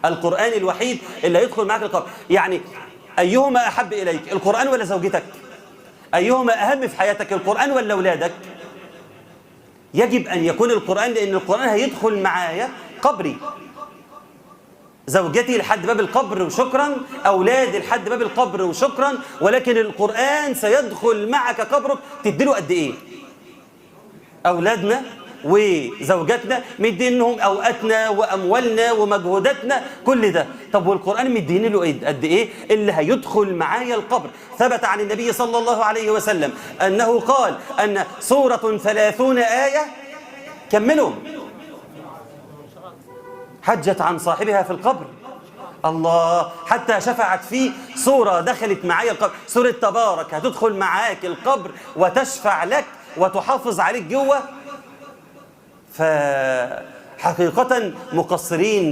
القرآن الوحيد اللي هيدخل معك القبر. يعني أيهما أحب إليك، القرآن ولا زوجتك؟ أيهما أهم في حياتك، القرآن ولا أولادك؟ يجب أن يكون القرآن، لأن القرآن هيدخل معايا قبري. زوجتي لحد باب القبر وشكرا، أولادي لحد باب القبر وشكرا، ولكن القرآن سيدخل معك قبرك. تديله قد إيه؟ أولادنا وزوجاتنا مدينهم أوقاتنا وأموالنا ومجهوداتنا كل ده. طب والقرآن مدين له قد إيه؟ اللي هيدخل معايا القبر. ثبت عن النبي صلى الله عليه وسلم أنه قال أن سورة 30 آية كملوا حجت عن صاحبها في القبر. الله، حتى شفعت فيه سورة دخلت معايا القبر، سورة تبارك هتدخل معاك القبر وتشفع لك وتحافظ عليك جوه. فحقيقة مقصرين.